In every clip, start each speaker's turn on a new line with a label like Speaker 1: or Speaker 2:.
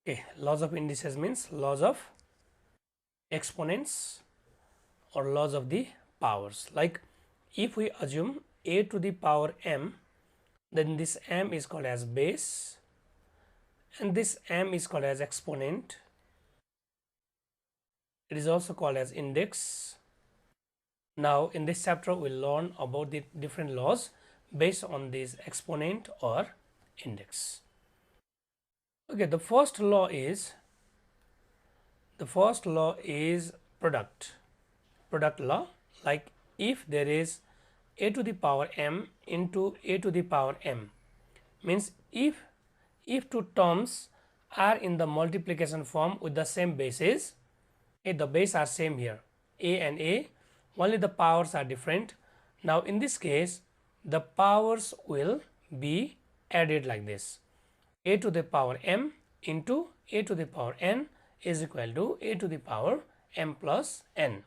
Speaker 1: Okay, laws of indices means laws of exponents or laws of the powers. Like if we assume a to the power m, then this m is called as base and this m is called as exponent. It is also called as index. Now in this chapter we will learn about the different laws based on this exponent or index. Okay, the first law is product law. Like if there is a to the power m into a to the power m, means if two terms are in the multiplication form with the same bases, the base are same here, a and a, only the powers are different. Now in this case the powers will be added like this: a to the power m into a to the power n is equal to a to the power m plus n.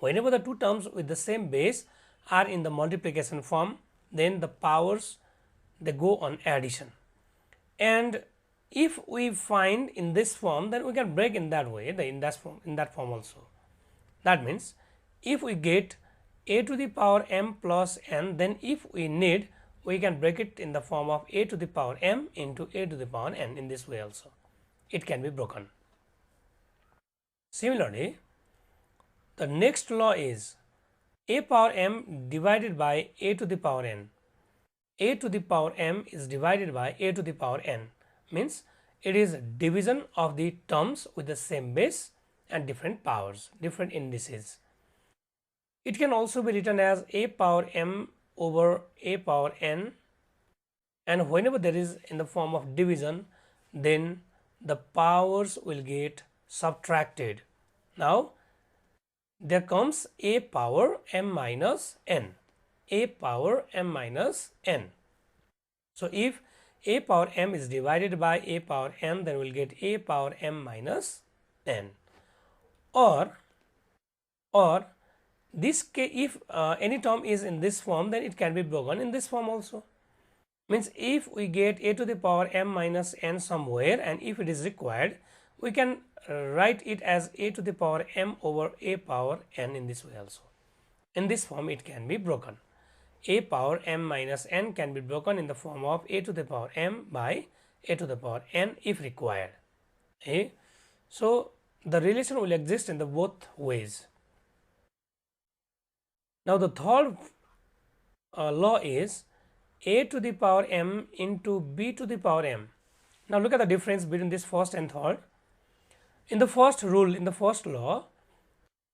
Speaker 1: Whenever the two terms with the same base are in the multiplication form, then the powers they go on addition. And if we find in this form, then we can break in that way, in that form also. That means if we get a to the power m plus n, then if we need, we can break it in the form of a to the power m into a to the power n. In this way also it can be broken. Similarly, the next law is a power m divided by a to the power n. A to the power m is divided by a to the power n, means it is division of the terms with the same base and different powers, different indices. It can also be written as a power m over a power n, and whenever there is in the form of division, then the powers will get subtracted. Now there comes a power m minus n, a power m minus n. So if a power m is divided by a power n, then we will get a power m minus n. Or this case, if any term is in this form, then it can be broken in this form also. Means if we get a to the power m minus n somewhere, and if it is required, we can write it as a to the power m over a power n in this way also. In this form it can be broken. A power m minus n can be broken in the form of a to the power m by a to the power n if required. Okay. So the relation will exist in the both ways. Now the third law is a to the power m into b to the power m. Now look at the difference between this first and third. In the first rule, in the first law,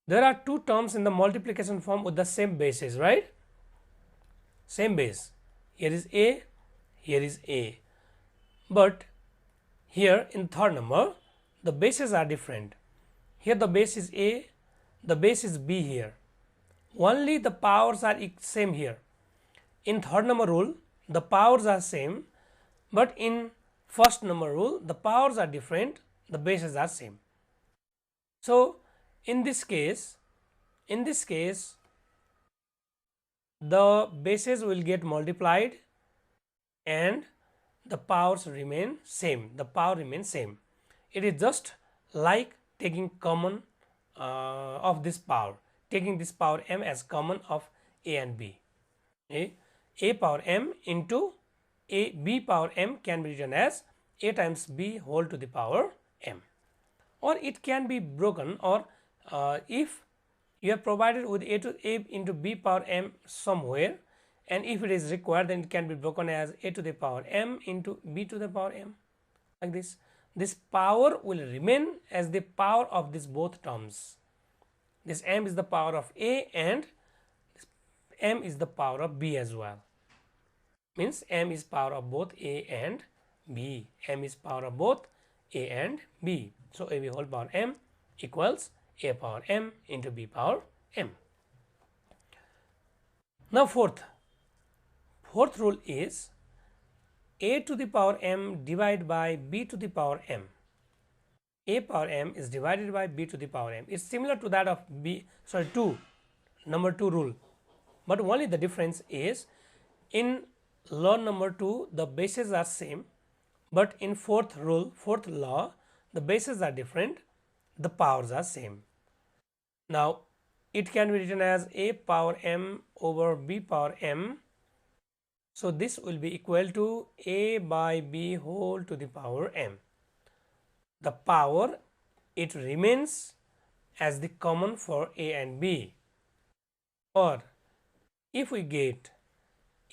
Speaker 1: there are two terms in the multiplication form with the same bases, right? Same base. Here is a, here is a. But here in third number, the bases are different. Here the base is a, the base is b here. Only the powers are same here. In third number rule, the powers are same, but in first number rule, the powers are different, the bases are same. So in this case, the bases will get multiplied and the powers remain same. The power remains same. It is just like taking common of this power, taking this power m as common of a and b. A power m into a b power m can be written as a times b whole to the power m, or it can be broken, or if you are provided with a to a into b power m somewhere, and if it is required, then it can be broken as a to the power m into b to the power m, like this. This power will remain as the power of these both terms. This m is the power of a and this m is the power of b as well. Means m is power of both a and b. M is power of both a and b. So a b whole power m equals a power m into b power m. Now fourth rule is a to the power m divided by b to the power m. A power m is divided by b to the power m. It's similar to that of number 2 rule, but only the difference is in law number 2 the bases are same, But in fourth law, the bases are different, the powers are same. Now, it can be written as a power m over b power m. So, this will be equal to a by b whole to the power m. The power, it remains as the common for a and b, or if we get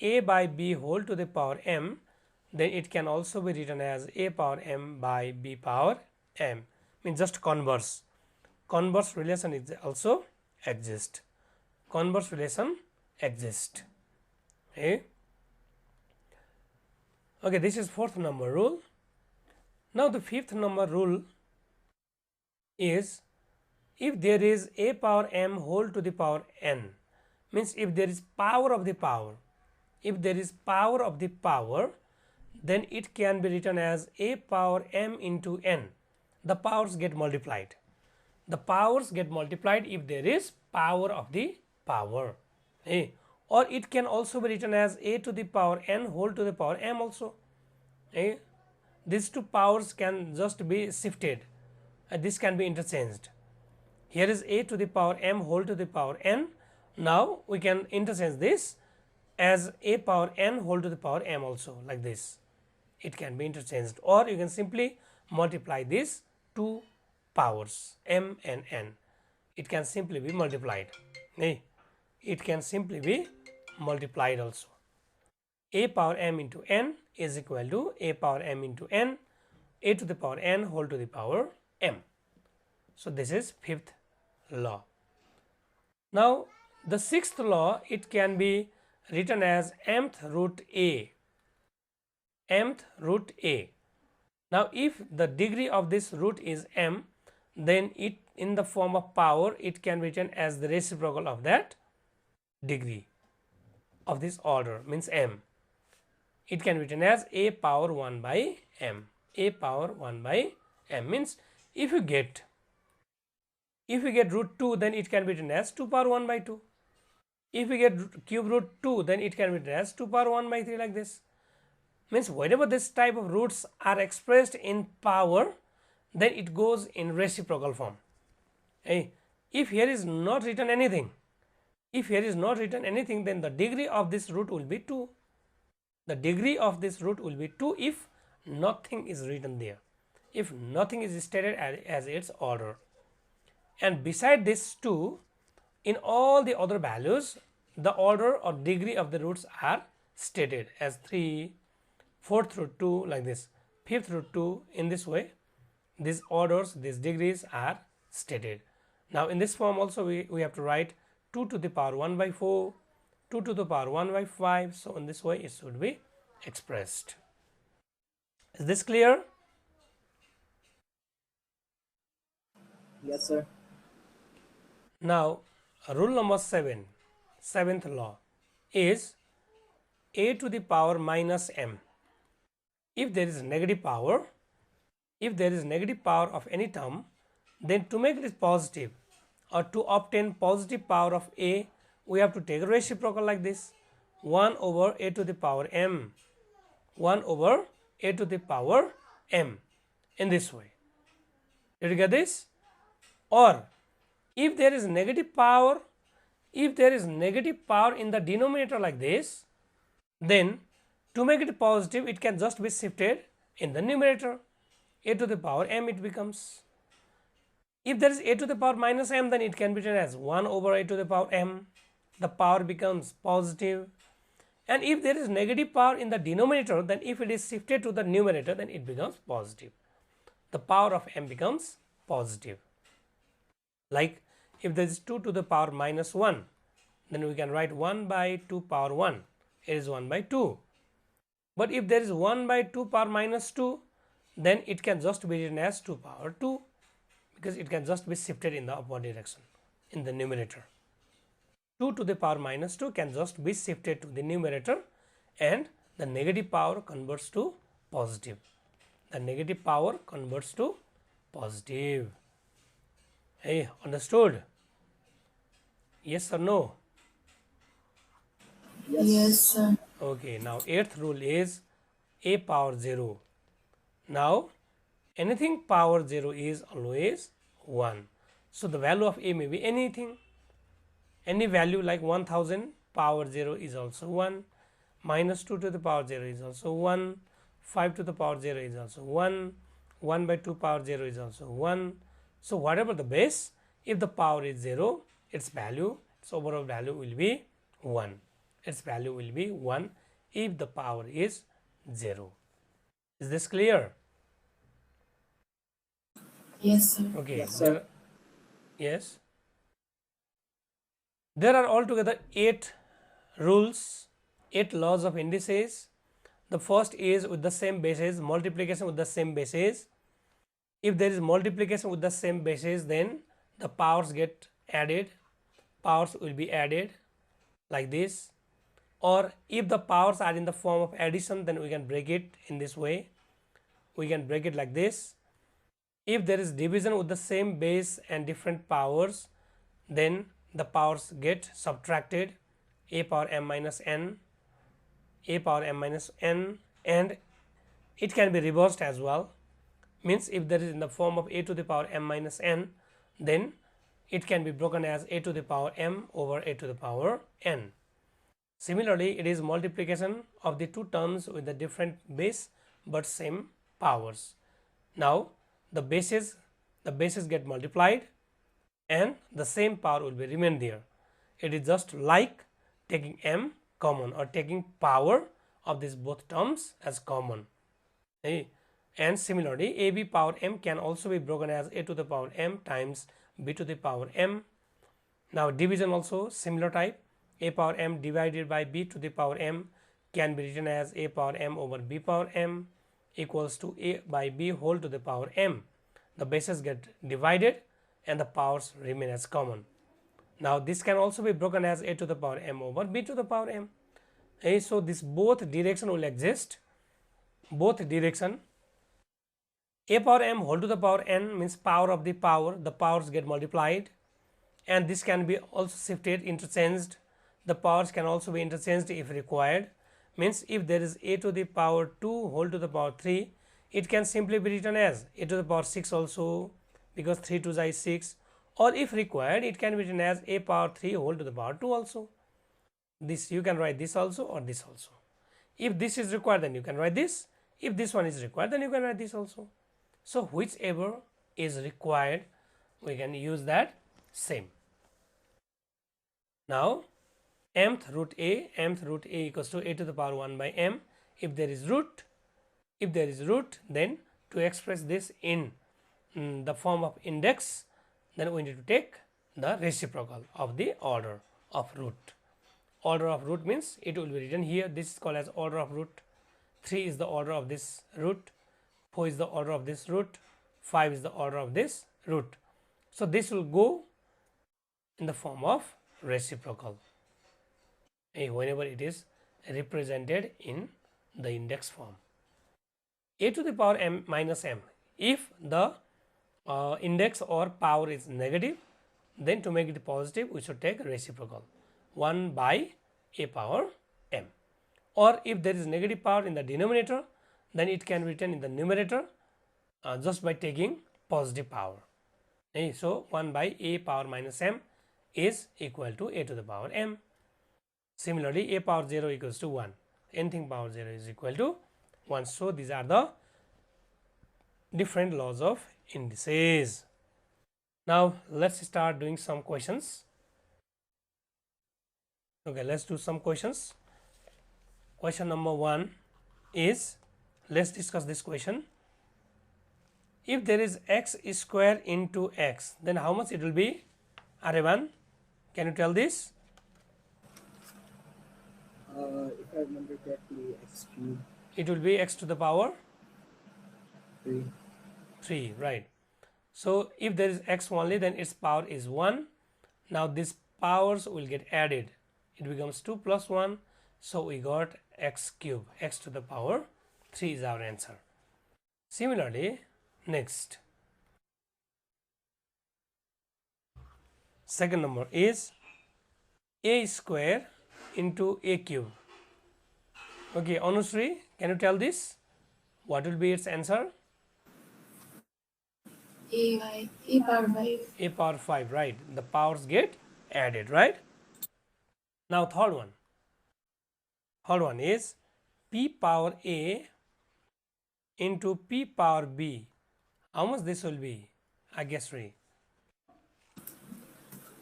Speaker 1: a by b whole to the power m, then it can also be written as a power m by b power m, means just converse. Converse relation is also exist. Converse relation exists. Okay. Okay, this is fourth number rule. Now, the fifth number rule is if there is a power m whole to the power n, means if there is power of the power, if there is power of the power, then it can be written as a power m into n. The powers get multiplied. The powers get multiplied if there is power of the power. Okay. Or it can also be written as a to the power n whole to the power m also. Okay. These two powers can just be shifted. This can be interchanged. Here is a to the power m whole to the power n. Now, we can interchange this as a power n whole to the power m also, like this. It can be interchanged, or you can simply multiply these two powers m and n. It can simply be multiplied. It can simply be multiplied also. A power m into n is equal to a power m into n, a to the power n whole to the power m. So, this is fifth law. Now, the sixth law, it can be written as mth root a. Mth root a. Now, if the degree of this root is m, then it in the form of power, it can be written as the reciprocal of that degree of this order, means m. It can be written as a power 1 by m. A power 1 by m means if you get root 2, then it can be written as 2 power 1 by 2. If we get cube root 2, then it can be written as 2 power 1 by 3, like this. Means whenever this type of roots are expressed in power, then it goes in reciprocal form. If here is not written anything, then the degree of this root will be 2. The degree of this root will be 2 if nothing is written there, if nothing is stated as its order. And beside this 2, in all the other values, the order or degree of the roots are stated as 3, 4th root 2, like this, 5th root 2. In this way, these orders, these degrees are stated. Now, in this form also we have to write 2 to the power 1 by 4, 2 to the power 1 by 5. So, in this way it should be expressed. Is this clear?
Speaker 2: Yes, sir.
Speaker 1: Now, rule number 7, seventh law is a to the power minus m. If there is negative power, of any term, then to make it positive or to obtain positive power of a, we have to take a reciprocal like this, 1 over a to the power m, 1 over a to the power m, in this way. Did you get this? Or if there is negative power, in the denominator like this, then to make it positive, it can just be shifted in the numerator, a to the power m it becomes. If there is a to the power minus m, then it can be written as 1 over a to the power m, the power becomes positive. And if there is negative power in the denominator, then if it is shifted to the numerator, then it becomes positive. The power of m becomes positive. Like if there is 2 to the power minus 1, then we can write 1 by 2 power 1, it is 1 by 2. But if there is 1 by 2 power minus 2, then it can just be written as 2 power 2, because it can just be shifted in the upward direction in the numerator. 2 to the power minus 2 can just be shifted to the numerator, and the negative power converts to positive. The negative power converts to positive. Hey, understood? Yes or no?
Speaker 2: Yes, sir.
Speaker 1: Okay, now 8th rule is a power 0. Now, anything power 0 is always 1. So, the value of a may be anything, any value like 1000 power 0 is also 1, minus 2 to the power 0 is also 1, 5 to the power 0 is also 1 by 2 power 0 is also 1. So, whatever the base, if the power is 0, its overall value will be 1. Its value will be 1 if the power is 0. Is this clear?
Speaker 3: Yes, sir.
Speaker 1: Okay.
Speaker 2: Yes, sir.
Speaker 1: Yes. There are altogether 8 rules, 8 laws of indices. The first is with the same bases, multiplication with the same bases. If there is multiplication with the same bases, then the powers get added, powers will be added like this. Or if the powers are in the form of addition, then we can break it in this way. We can break it like this. If there is division with the same base and different powers, then the powers get subtracted, a power m minus n, a power m minus n, and it can be reversed as well. Means if there is in the form of a to the power m minus n, then it can be broken as a to the power m over a to the power n. Similarly, it is multiplication of the two terms with the different base but same powers. Now, the bases get multiplied and the same power will be remain there. It is just like taking m common or taking power of these both terms as common. Okay. And similarly, ab power m can also be broken as a to the power m times b to the power m. Now, division also similar type, a power m divided by b to the power m can be written as a power m over b power m equals to a by b whole to the power m. The bases get divided and the powers remain as common. Now, this can also be broken as a to the power m over b to the power m. Okay, so, this both direction will exist, both direction. A power m whole to the power n means power of the powers get multiplied, and this can be also shifted, interchanged. The powers can also be interchanged if required. Means if there is a to the power 2 whole to the power 3, it can simply be written as a to the power 6 also, because 3 2 is 6, or if required it can be written as a power 3 whole to the power 2 also. This you can write this also or this also. If this is required, then you can write this. If this one is required, then you can write this also. So, whichever is required, we can use that same. Now, mth root a equals to a to the power 1 by m. If there is root, then to express this in the form of index, then we need to take the reciprocal of the order of root. Order of root means it will be written here. This is called as order of root. 3 is the order of this root, 4 is the order of this root, 5 is the order of this root. So, this will go in the form of reciprocal whenever it is represented in the index form. A to the power m minus m, if the index or power is negative, then to make it positive we should take reciprocal 1 by a power m, or if there is negative power in the denominator, then it can be written in the numerator just by taking positive power. So, 1 by a power minus m is equal to a to the power m. Similarly, a power 0 equals to 1, anything power 0 is equal to 1. So, these are the different laws of indices. Now, let us start doing some questions. Okay, let us do some questions. Question number 1 is, let us discuss this question. If there is x square into x, then how much it will be? Aryavan, can you tell this?
Speaker 2: If I remember correctly, x cubed
Speaker 1: It will be x to the power
Speaker 2: 3.
Speaker 1: 3, right. So, if there is x only, then its power is 1. Now, these powers will get added, it becomes 2 plus 1. So, we got x cube, x to the power 3 is our answer. Similarly, next, second number is a square into a cube. Okay, Anushree, can you tell this? What will be its answer?
Speaker 3: A power 5.
Speaker 1: A power 5, right? The powers get added, right? Now third one is p power a into p power b. How much this will be? I guess Ray.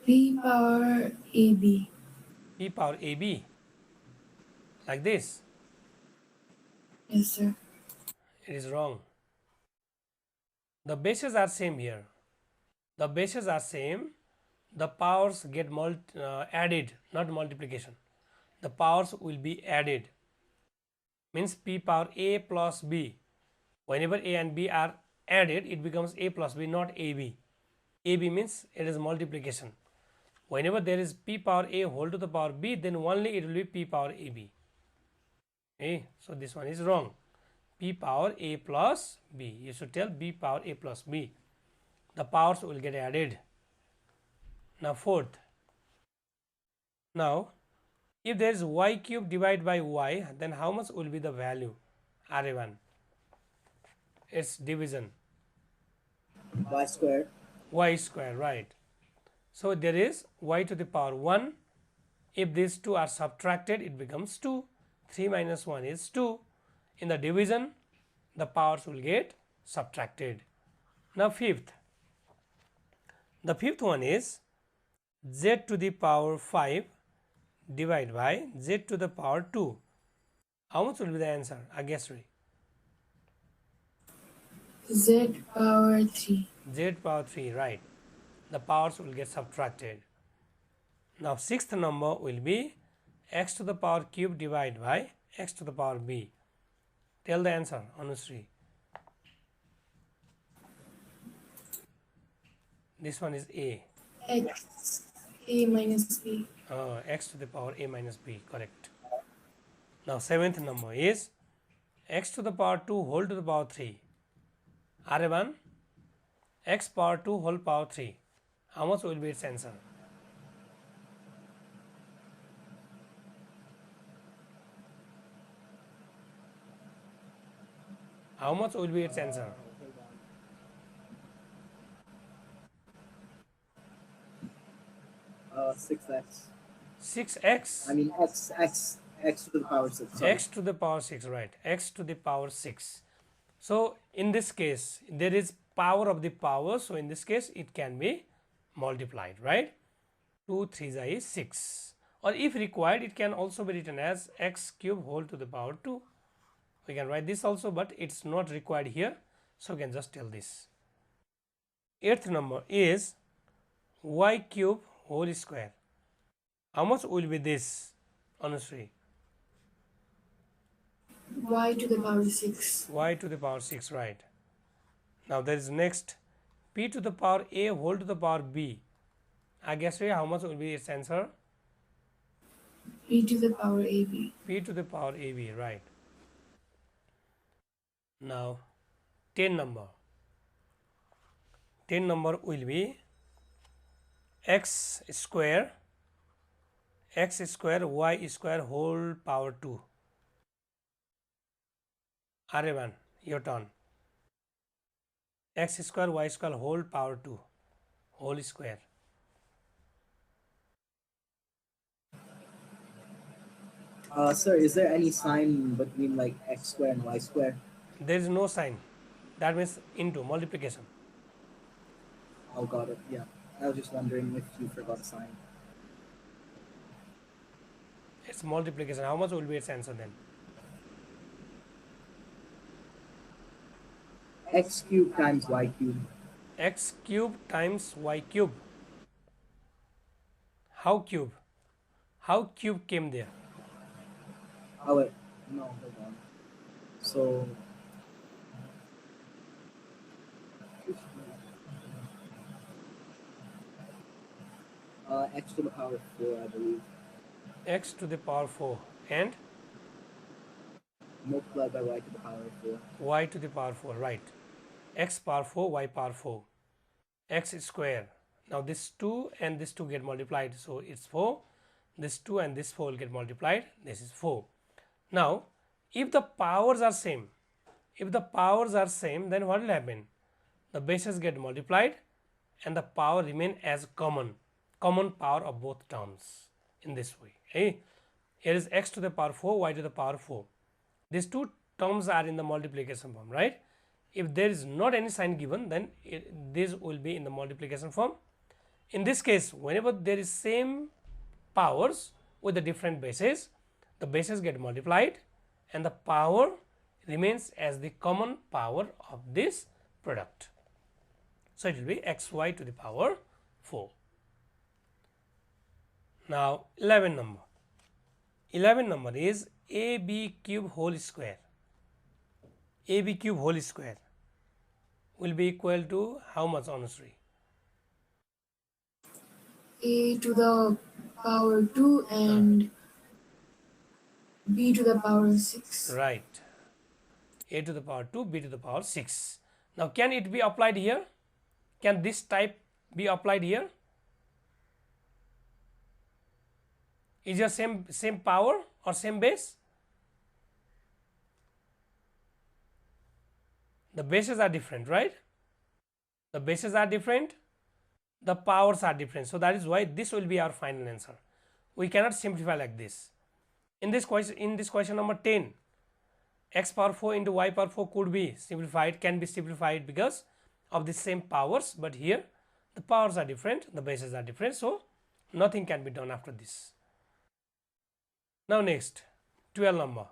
Speaker 3: P power AB.
Speaker 1: P power ab, like this.
Speaker 3: Yes, sir.
Speaker 1: It is wrong. The bases are same here. The bases are same. The powers get added, not multiplication. The powers will be added. Means p power a plus b. Whenever a and b are added, it becomes a plus b, not ab. AB means it is multiplication. Whenever there is p power a whole to the power b, then only it will be p power ab. Okay, so this one is wrong. P power a plus b. You should tell b power a plus b. The powers will get added. Now fourth. Now if there is y cube divided by y, then how much will be the value? RA1. Its division.
Speaker 2: Y squared.
Speaker 1: Y square, right. So there is y to the power 1. If these two are subtracted, it becomes 2. 3 minus 1 is 2. In the division, the powers will get subtracted. Now fifth. The fifth one is z to the power 5 divided by z to the power 2. How much will be the answer? I guess Ray.
Speaker 3: Z power 3.
Speaker 1: Z power 3, right. The powers will get subtracted. Now sixth number will be x to the power cube divided by x to the power b. Tell the answer, Anusri. This one is a.
Speaker 3: X A minus B.
Speaker 1: X to the power a minus b, correct. Now seventh number is x to the power 2 whole to the power 3. RA1, x power 2 whole power 3. How much will be its answer? How much will be its answer?
Speaker 2: Hold on. 6x.
Speaker 1: 6x.
Speaker 2: I mean x to the power 6. Sorry.
Speaker 1: X to the power 6, right. X to the power 6. So in this case, there is power of the power. So in this case, it can be multiplied, right? 2 3 is 6. Or if required, it can also be written as x cube whole to the power 2. We can write this also, but it's not required here. So we can just tell this. Eighth number is y cube whole square. How much will be this, Anusri?
Speaker 3: Y to the power 6.
Speaker 1: Y to the power 6, right. Now there is next p to the power a whole to the power b. I guess how much will be its answer?
Speaker 3: P to the power AB.
Speaker 1: P to the power ab, right. Now 10 number. 10 number will be x square y square whole power 2. RA1, your turn. X square y square whole power 2 whole square.
Speaker 2: Sir, is there any sign between like x square and y square?
Speaker 1: There is no sign. That means into multiplication.
Speaker 2: Oh, got it. Yeah. I was just wondering if you forgot a sign.
Speaker 1: It's multiplication. How much will be its answer then?
Speaker 2: X cube times y cube.
Speaker 1: X cube times y cube. How cube? How cube came there?
Speaker 2: Oh wait, no, hold on. So x to the power 4, I believe,
Speaker 1: X to the power 4 and
Speaker 2: multiplied by y to the power 4.
Speaker 1: y to the power 4, right. X power 4, y power 4. X square. Now this 2 and this 2 get multiplied, so it's 4. This 2 and this 4 will get multiplied. This is 4. Now if the powers are same, then what will happen? the bases get multiplied and the power remain as common power of both terms in this way. Okay? Here is x to the power 4, y to the power 4. These two terms are in the multiplication form, right? If there is not any sign given, then this will be in the multiplication form. In this case, whenever there is same powers with the different bases, the bases get multiplied and the power remains as the common power of this product. So, it will be xy to the power 4. Now, 11 number. 11 number is ab cube whole square. ab cube whole square will be equal to how much, Anushree?
Speaker 3: A to the power 2 and b to the power 6.
Speaker 1: Right. A to the power 2, b to the power 6. Now, can it be applied here? Can this type be applied here? Is your same power or same base? The bases are different, right? The bases are different, the powers are different. So, that is why this will be our final answer. We cannot simplify like this. In this question number 10, x power 4 into y power 4 could be simplified, can be simplified because of the same powers, but here the powers are different, the bases are different. So, nothing can be done after this. Now, next 12 number.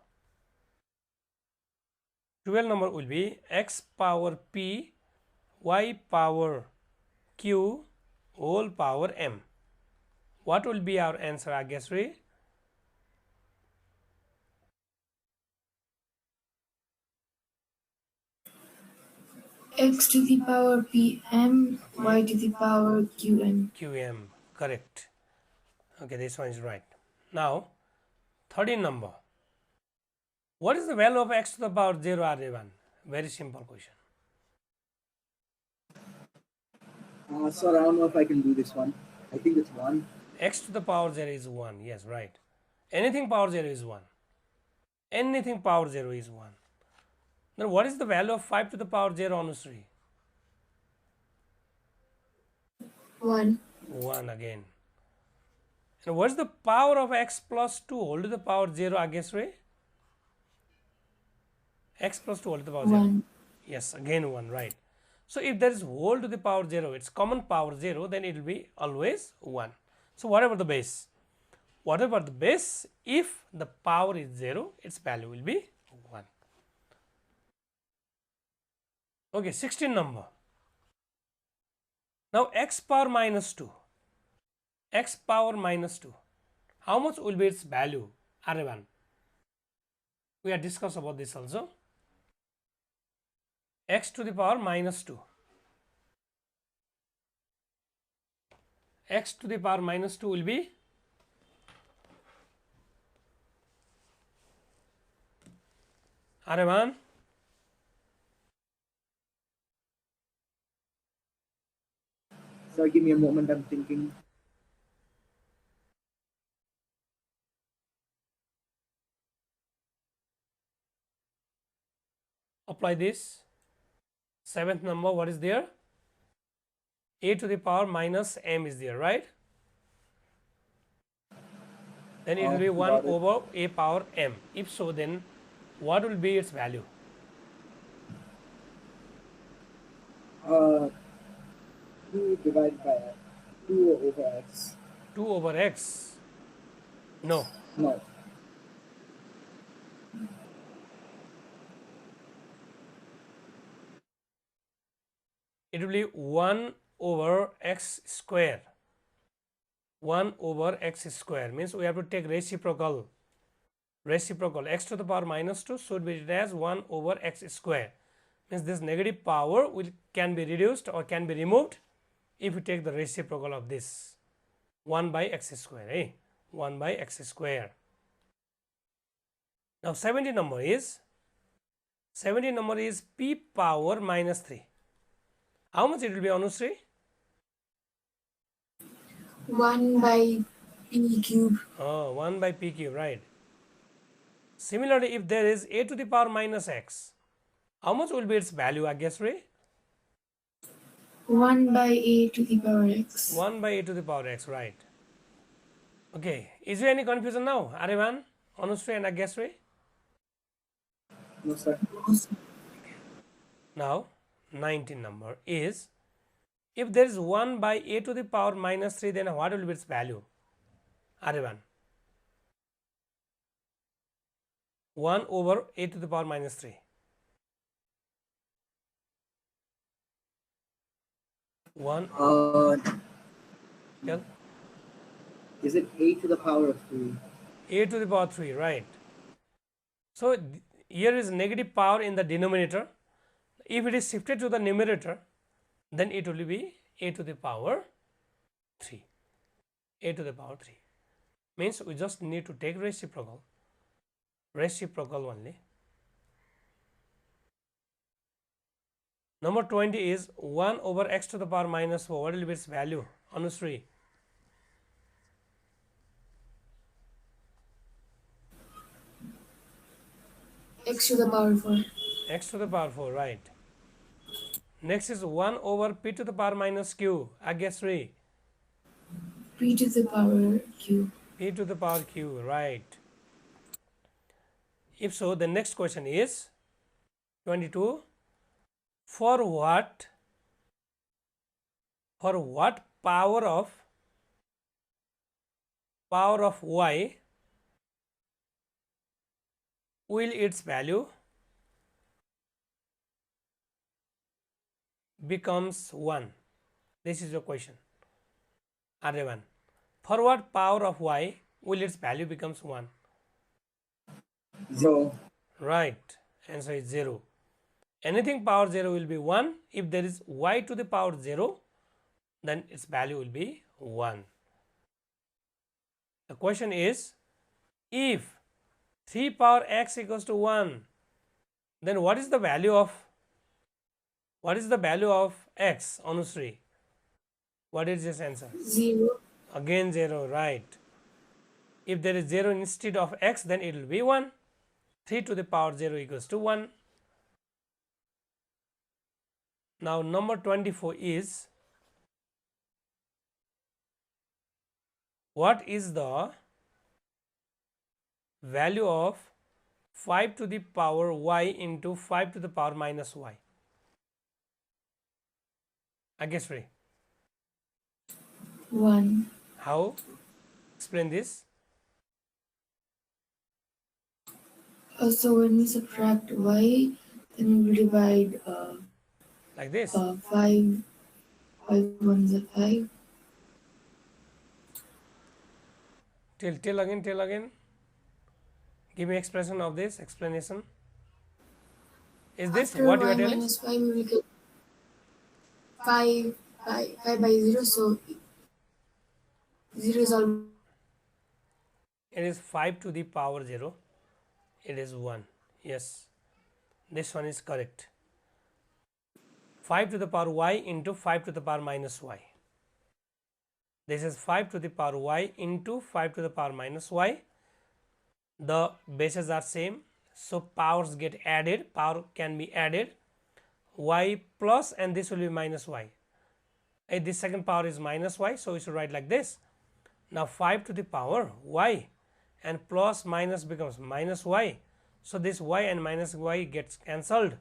Speaker 1: 12 number will be x power p y power q whole power m. What will be our answer, Agasri?
Speaker 3: X to the power pm, y to the power qm.
Speaker 1: qm, correct. Okay, this one is right. Now, 13 number. What is the value of x to the power 0 r1? Very simple question.
Speaker 2: So I don't know if I can do this one. I think it's 1.
Speaker 1: X to the power 0 is 1. Yes, right. Anything power 0 is 1. Anything power 0 is 1. Then what is the value of 5 to the power 0, Anushree?
Speaker 3: 1.
Speaker 1: 1 again. And what is the power of x plus 2 whole to the power 0, Agasri? X plus 2 whole to the power 0.
Speaker 3: 1.
Speaker 1: Yes, again 1, right. So, if there is whole to the power 0, its common power 0, then it will be always 1. So, whatever the base, if the power is 0, its value will be 1. Okay, 16 number. Now, x power minus 2, x power minus 2, how much will be its value, R1? We have discussed about this also. X to the power minus 2, x to the power minus 2 will be R1.
Speaker 2: So give me a moment, I'm thinking.
Speaker 1: Apply this. 7th number, what is there? A to the power minus m is there, right? Then it will be 1
Speaker 2: got it.
Speaker 1: over a power m. If so, then what will be its value?
Speaker 2: 2 divided by 2 over x.
Speaker 1: 2 over x. No.
Speaker 2: No.
Speaker 1: It will be 1 over x square. 1 over x square means we have to take reciprocal. X to the power minus 2 should be written as 1 over x square. Means this negative power can be reduced or can be removed if you take the reciprocal of this 1 by x square. 1 by x square. Now 70 number is p power minus 3. How much it will be, Anushree?
Speaker 3: 1 by p cube.
Speaker 1: Oh, 1 by p cube, right. Similarly, if there is a to the power minus x, how much will be its value, Agasri?
Speaker 3: 1 by a to the power x.
Speaker 1: 1 by a to the power x, right. Okay, is there any confusion now? Arivan, Anushree and Agyashree?
Speaker 2: No, sir.
Speaker 1: Now 19 number is, if there is 1 by a to the power minus 3, then what will be its value? Arivan, 1 over a to the power minus 3. 1, tell,
Speaker 2: Is it a to the power of 3?
Speaker 1: a to the power 3, right. So here is negative power in the denominator. If it is shifted to the numerator, then it will be a to the power 3. A to the power 3 means we just need to take reciprocal only. Number 20 is 1 over x to the power minus 4. What will be its value? Anushree.
Speaker 3: X to the power 4.
Speaker 1: X to the power 4, right. Next is 1 over p to the power minus q. Agyashree.
Speaker 3: P to the power q.
Speaker 1: P to the power q, right. If so, the next question is 22. For what power of y will its value becomes 1? This is your question. R1. For what power of y will its value becomes 1?
Speaker 2: 0.
Speaker 1: Right. Answer is 0. Anything power 0 will be 1. If there is y to the power 0, then its value will be 1. The question is, if 3 power x equals to 1, then what is the value of x, Anushree? What is this answer?
Speaker 3: 0.
Speaker 1: Again 0, right. If there is 0 instead of x, then it will be 1. 3 to the power 0 equals to 1. Now number 24 is, what is the value of 5 to the power y into 5 to the power minus y? Agyashree.
Speaker 3: 1.
Speaker 1: How? Explain this.
Speaker 3: So when we subtract y, then we will divide
Speaker 1: Like this.
Speaker 3: 5. 5 ones are 5.
Speaker 1: Tell again. Give me expression of this explanation. Is this
Speaker 3: After
Speaker 1: what you
Speaker 3: y
Speaker 1: are telling?
Speaker 3: minus 5, we will get 5 by 0. So 0 is all.
Speaker 1: It is 5 to the power 0. It is 1. Yes. This one is correct. 5 to the power y into 5 to the power minus y. This is 5 to the power y into 5 to the power minus y. The bases are same, so powers get added. Power can be added. Y plus, and this will be minus y. This second power is minus y, so we should write like this. Now 5 to the power y and plus minus becomes minus y. So this y and minus y gets cancelled,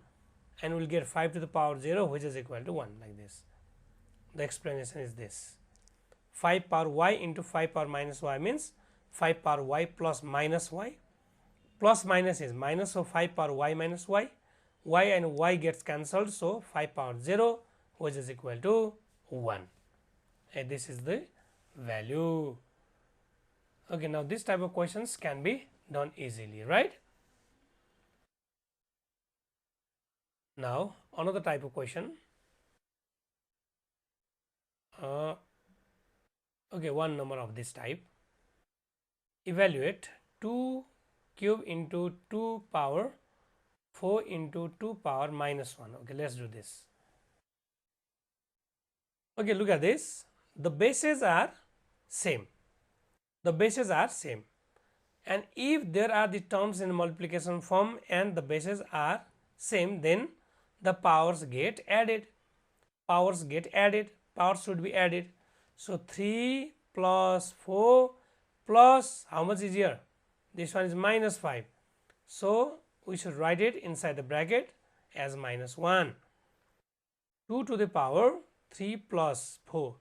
Speaker 1: and we will get 5 to the power 0, which is equal to 1, like this. The explanation is this. 5 power y into 5 power minus y means 5 power y plus minus y. Plus minus is minus, so 5 power y minus y. Y and y gets cancelled, so 5 power 0, which is equal to 1. And this is the value. Okay, now this type of questions can be done easily, right? Now another type of question. Okay, one number of this type. Evaluate 2 cube into 2 power 4 into 2 power minus 1. Okay, let's do this. Okay, look at this. The bases are same. And if there are the terms in multiplication form and the bases are same, then the powers get added. powers get added, powers should be added. So 3 plus 4 plus how much is here? This one is minus 5. So we should write it inside the bracket as minus 1. 2 to the power 3 plus 4,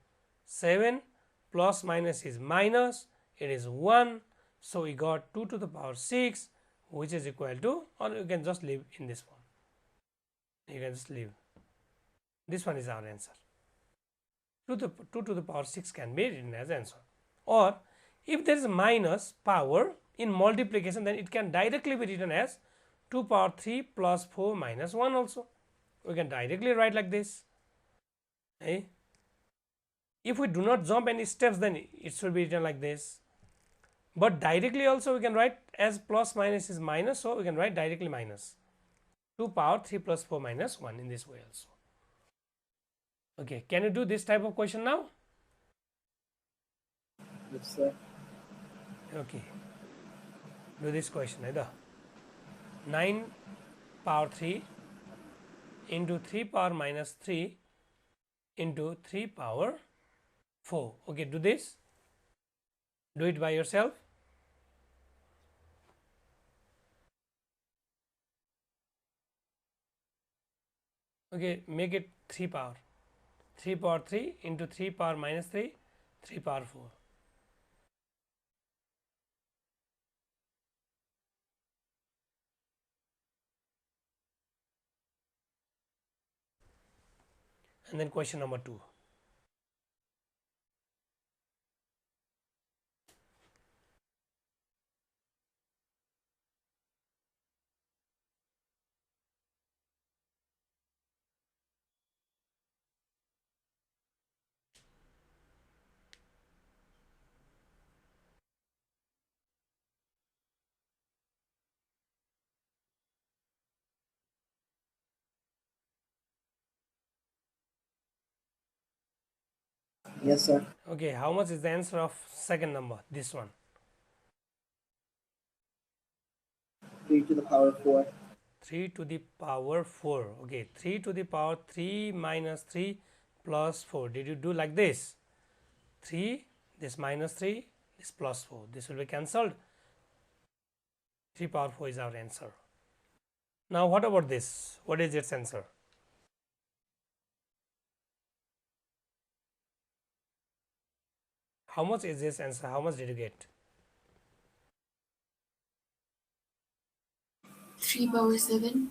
Speaker 1: 7, plus minus is minus, it is 1. So we got 2 to the power 6, which is equal to, or you can just leave in this form. You can just leave. This one is our answer. 2 to the power 6 can be written as answer. Or if there is minus power in multiplication, then it can directly be written as 2 power 3 plus 4 minus 1 also. We can directly write like this. Okay. If we do not jump any steps, then it should be written like this. But directly also we can write as plus minus is minus, so we can write directly minus 2 power 3 plus 4 minus 1 in this way also. Okay, can you do this type of question now?
Speaker 2: Yes, sir.
Speaker 1: Okay, do this question either. 9 power 3 into 3 power minus 3 into 3 power 4. Okay, do this. Do it by yourself. Okay, make it 3 power. 3 power 3 into 3 power minus 3, 3 power 4. And then question number 2.
Speaker 2: Yes, sir.
Speaker 1: Okay, how much is the answer of second number? This one.
Speaker 2: 3 to the power 4.
Speaker 1: 3 to the power 4. Okay, 3 to the power 3 minus 3 plus 4. Did you do like this? 3, this minus 3, this plus 4. This will be cancelled. 3 power 4 is our answer. Now, what about this? What is its answer? How much is this answer? How much did you get?
Speaker 3: 3 power 7.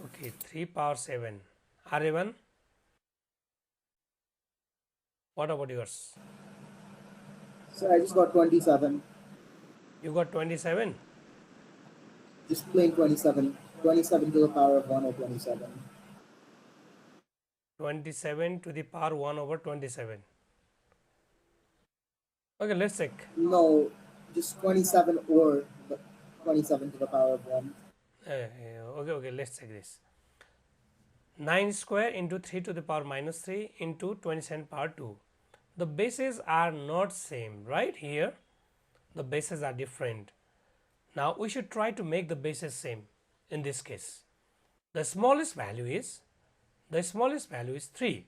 Speaker 1: Okay, 3 power 7. R1, what about yours?
Speaker 2: Sir, I just got 27.
Speaker 1: You got 27.
Speaker 2: Just plain 27. 27 to the power of 1 or 27.
Speaker 1: 27 to the power 1 over 27. Okay, let's check.
Speaker 2: No, just 27 or 27 to the power of 1.
Speaker 1: Okay, let's check this. 9 square into 3 to the power minus 3 into 27 power 2. The bases are not same, right? Here the bases are different. Now we should try to make the bases same in this case. The smallest value is 3.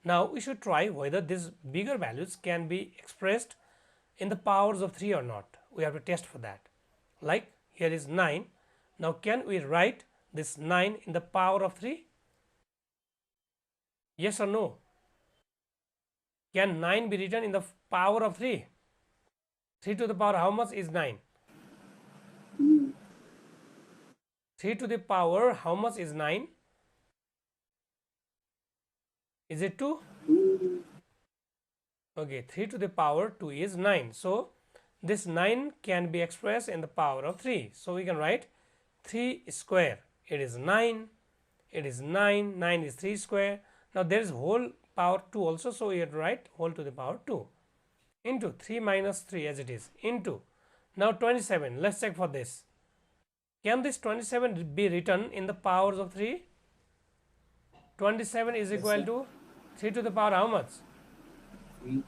Speaker 1: Now we should try whether these bigger values can be expressed in the powers of 3 or not. We have to test for that. Like here is 9. Now can we write this 9 in the power of 3? Yes or no? Can 9 be written in the power of 3? 3 to the power how much is 9? 3 to the power how much is 9? Is it 2? Okay, 3 to the power 2 is 9. So this 9 can be expressed in the power of 3. So we can write 3 square. It is 9. It is 9. 9 is 3 square. Now there is whole power 2 also. So we have to write whole to the power 2 into 3 minus 3 as it is into. Now 27. Let's check for this. Can this 27 be written in the powers of 3? 27 is equal to 3 to the power how much?
Speaker 2: 3.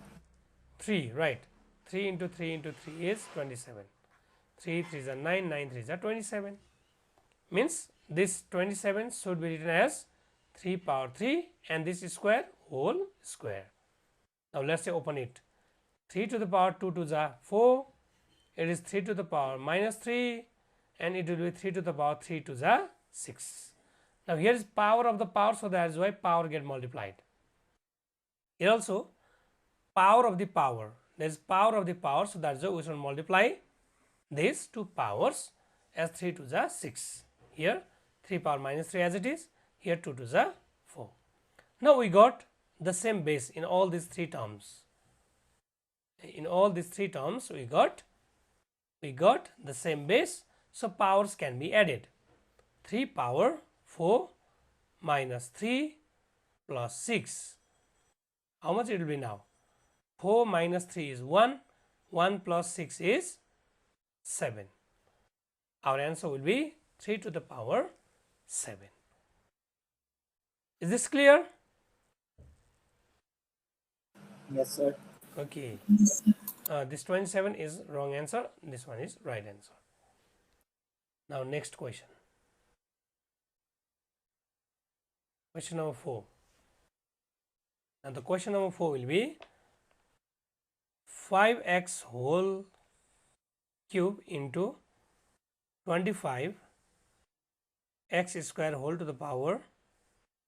Speaker 1: 3, right. 3 into 3 into 3 is 27. 3 3s are 9, 9 3s are 27. Means this 27 should be written as 3 power 3 and this square whole square. Now let's say open it. 3 to the power 2 to the 4, it is 3 to the power minus 3 and it will be 3 to the power 3 to the 6. Now here is power of the power, so that is why power get multiplied. Here also power of the power, there is power of the power, so that is why we should multiply these two powers as 3 to the 6. Here 3 power minus 3 as it is, here 2 to the 4. Now we got the same base in all these three terms. In all these three terms we got the same base, so powers can be added. 3 power 4 minus 3 plus 6. How much it will be now? 4 minus 3 is 1, 1 plus 6 is 7. Our answer will be 3 to the power 7. Is this clear?
Speaker 2: Yes, sir.
Speaker 1: Okay. This 27 is wrong answer. This one is right answer. Now next question. Question number 4. And the question number 4 will be 5x whole cube into 25 x square whole to the power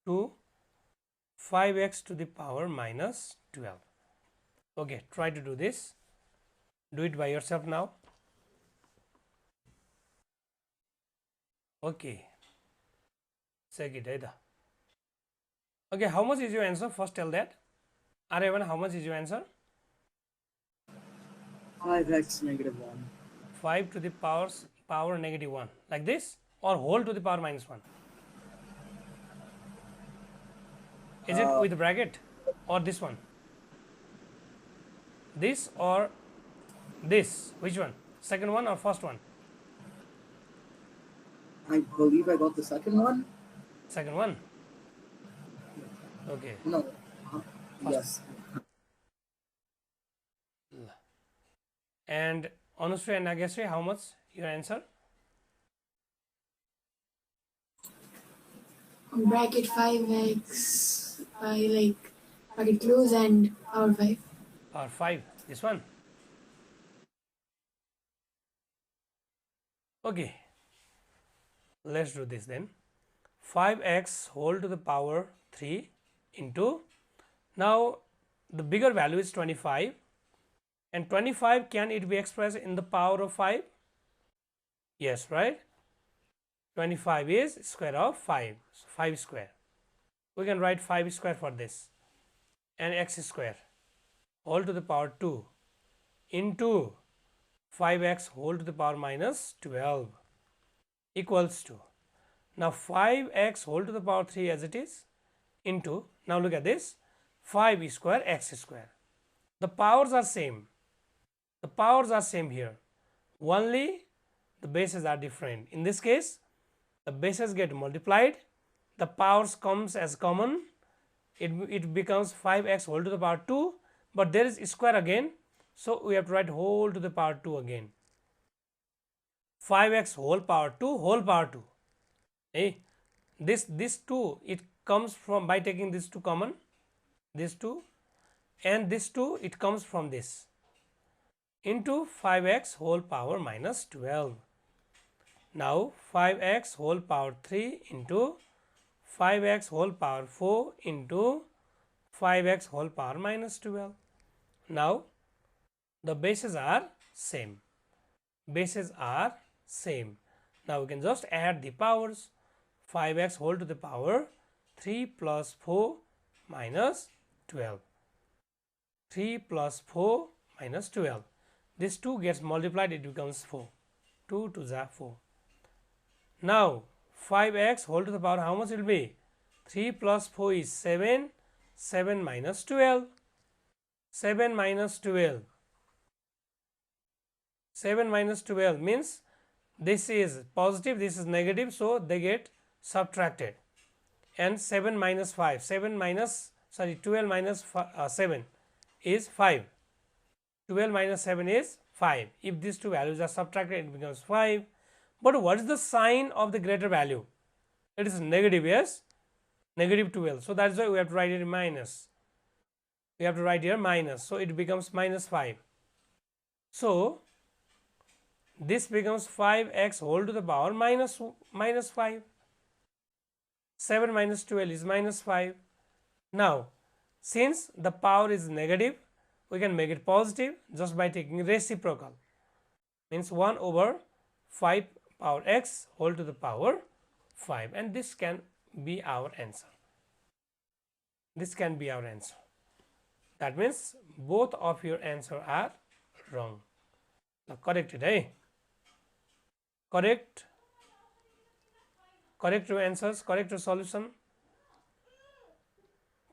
Speaker 1: 2 5x to the power minus 12. Okay, try to do this. Do it by yourself now. Okay. Okay, how much is your answer? First tell that. Aryavan, how much is your answer?
Speaker 2: 5x negative 1.
Speaker 1: 5 to the power negative 1. Like this? Or whole to the power minus 1? Is it with bracket? Or this one? This or this? Which one? Second one or first one?
Speaker 2: I believe I got the second one.
Speaker 1: Second one? Okay.
Speaker 2: No. Yes.
Speaker 1: And Anushree and Nageshree, how much your answer?
Speaker 3: Bracket 5x by like bracket close and power 5.
Speaker 1: Power 5. This one? Okay. Let's do this then. 5x whole to the power 3 into, now the bigger value is 25, and 25, can it be expressed in the power of 5? Yes, right? 25 is square of 5, so 5 square. We can write 5 square for this, and x square whole to the power 2 into 5x whole to the power minus 12 equals to, now 5x whole to the power 3 as it is into, now look at this, 5 square x square. The powers are same. The powers are same here. Only the bases are different. In this case, the bases get multiplied. The powers comes as common. It becomes 5x whole to the power 2. But there is square again. So we have to write whole to the power 2 again. 5x whole power 2 whole power 2. Hey, this 2, it comes from by taking this 2 common, this 2, and this 2, it comes from this, into 5x whole power minus 12. Now 5x whole power 3 into 5x whole power 4 into 5x whole power minus 12. Now the bases are same. Bases are same. Now we can just add the powers. 5x whole to the power 3 plus 4 minus 12. 3 plus 4 minus 12. This 2 gets multiplied, it becomes 4. 2 to the 4. Now 5x whole to the power, how much it will be? 3 plus 4 is 7. 7 minus 12. 7 minus 12. 7 minus 12 means this is positive, this is negative, so they get subtracted. And 7 minus 5, 7 minus, sorry, 12 minus 7 is 5. 12 minus 7 is 5. If these two values are subtracted, it becomes 5. But what is the sign of the greater value? It is negative, yes. negative 12. So that's why we have to write it minus. We have to write here minus. So it becomes minus 5. So this becomes 5x whole to the power minus 5. 7 minus 12 is minus 5. Now, since the power is negative, we can make it positive just by taking reciprocal. Means 1 over 5 power x whole to the power 5, and this can be our answer. This can be our answer. That means both of your answer are wrong. Now correct it, eh? Correct your answers, correct your solution.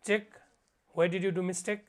Speaker 1: Check where did you do mistake.